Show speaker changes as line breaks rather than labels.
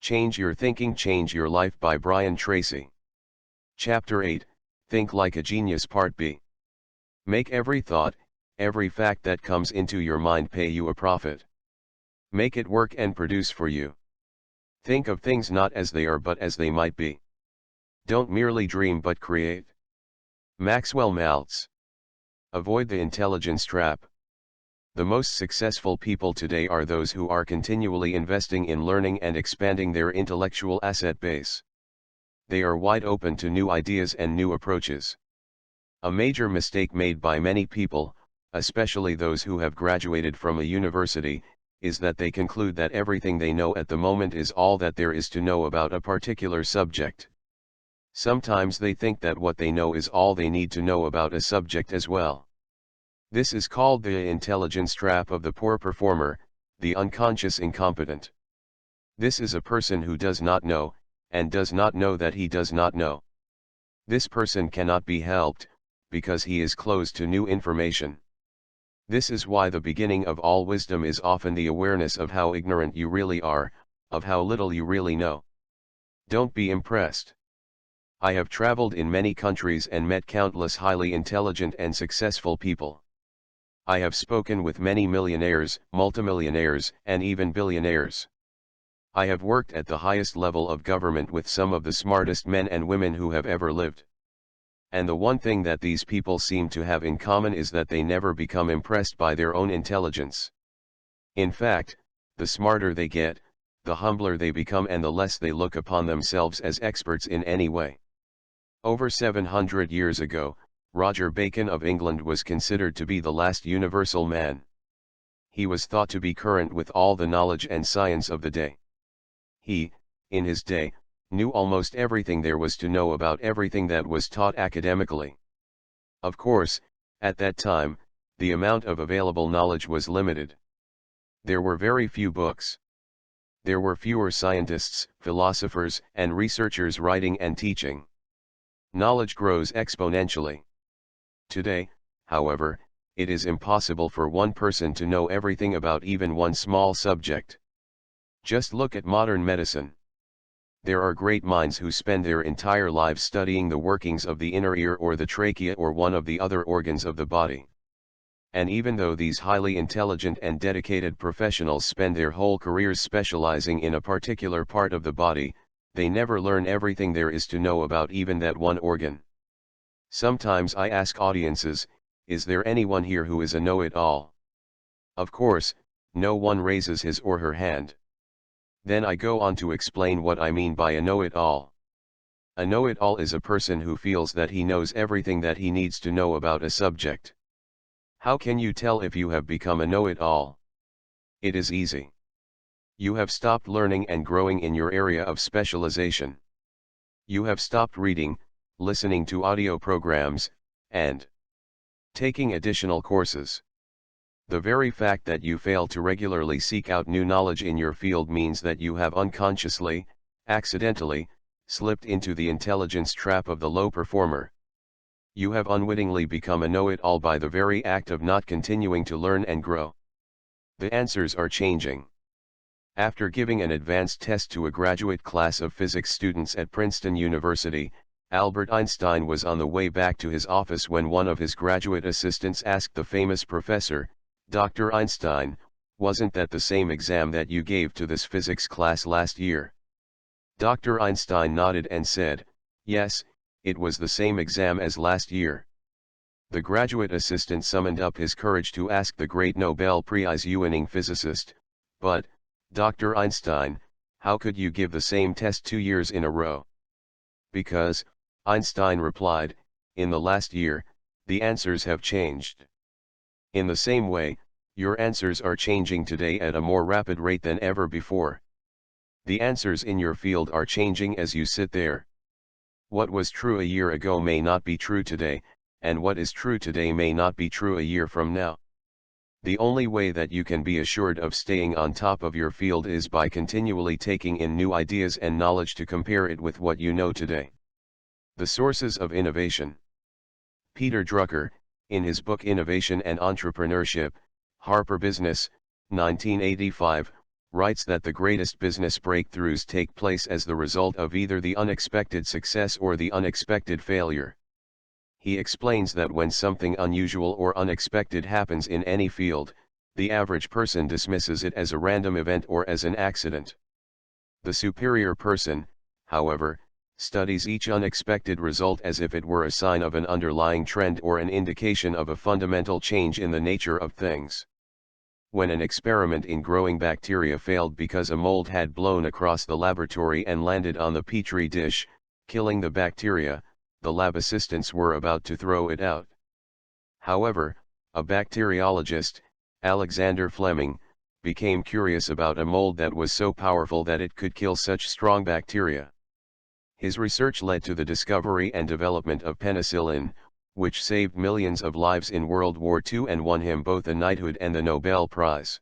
Change Your Thinking, Change Your Life by Brian Tracy. Chapter 8, Think Like a Genius Part B. Make every thought, every fact that comes into your mind pay you a profit. Make it work and produce for you. Think of things not as they are but as they might be. Don't merely dream but create. Maxwell Maltz. Avoid the intelligence trap. The most successful people today are those who are continually investing in learning and expanding their intellectual asset base. They are wide open to new ideas and new approaches. A major mistake made by many people, especially those who have graduated from a university, is that they conclude that everything they know at the moment is all that there is to know about a particular subject. Sometimes they think that what they know is all they need to know about a subject as well. This is called the intelligence trap of the poor performer, the unconscious incompetent. This is a person who does not know, and does not know that he does not know. This person cannot be helped, because he is closed to new information. This is why the beginning of all wisdom is often the awareness of how ignorant you really are, of how little you really know. Don't be impressed. I have traveled in many countries and met countless highly intelligent and successful people. I have spoken with many millionaires, multimillionaires, and even billionaires. I have worked at the highest level of government with some of the smartest men and women who have ever lived. And the one thing that these people seem to have in common is that they never become impressed by their own intelligence. In fact, the smarter they get, the humbler they become and the less they look upon themselves as experts in any way. Over 700 years ago, Roger Bacon of England was considered to be the last universal man. He was thought to be current with all the knowledge and science of the day. He, in his day, knew almost everything there was to know about everything that was taught academically. Of course, at that time, the amount of available knowledge was limited. There were very few books. There were fewer scientists, philosophers, and researchers writing and teaching. Knowledge grows exponentially. Today, however, it is impossible for one person to know everything about even one small subject. Just look at modern medicine. There are great minds who spend their entire lives studying the workings of the inner ear or the trachea or one of the other organs of the body. And even though these highly intelligent and dedicated professionals spend their whole careers specializing in a particular part of the body, they never learn everything there is to know about even that one organ. Sometimes I ask audiences, is there anyone here who is a know-it-all? Of course, no one raises his or her hand. Then I go on to explain what I mean by a know-it-all. A know-it-all is a person who feels that he knows everything that he needs to know about a subject. How can you tell if you have become a know-it-all? It is easy. You have stopped learning and growing in your area of specialization. You have stopped reading, listening to audio programs, and taking additional courses. The very fact that you fail to regularly seek out new knowledge in your field means that you have unconsciously, accidentally, slipped into the intelligence trap of the low performer. You have unwittingly become a know-it-all by the very act of not continuing to learn and grow. The answers are changing. After giving an advanced test to a graduate class of physics students at Princeton University, Albert Einstein was on the way back to his office when one of his graduate assistants asked the famous professor, "Dr. Einstein, wasn't that the same exam that you gave to this physics class last year?" Dr. Einstein nodded and said, "Yes, it was the same exam as last year." The graduate assistant summoned up his courage to ask the great Nobel Prize-winning physicist, "But, Dr. Einstein, how could you give the same test 2 years in a row?" "Because," Einstein replied, "in the last year, the answers have changed." In the same way, your answers are changing today at a more rapid rate than ever before. The answers in your field are changing as you sit there. What was true a year ago may not be true today, and what is true today may not be true a year from now. The only way that you can be assured of staying on top of your field is by continually taking in new ideas and knowledge to compare it with what you know today. The sources of innovation. Peter Drucker, in his book Innovation and Entrepreneurship, Harper Business, 1985, writes that the greatest business breakthroughs take place as the result of either the unexpected success or the unexpected failure. He explains that when something unusual or unexpected happens in any field, the average person dismisses it as a random event or as an accident. The superior person, however, studies each unexpected result as if it were a sign of an underlying trend or an indication of a fundamental change in the nature of things. When an experiment in growing bacteria failed because a mold had blown across the laboratory and landed on the petri dish, killing the bacteria, the lab assistants were about to throw it out. However, a bacteriologist, Alexander Fleming, became curious about a mold that was so powerful that it could kill such strong bacteria. His research led to the discovery and development of penicillin, which saved millions of lives in World War II and won him both a knighthood and the Nobel Prize.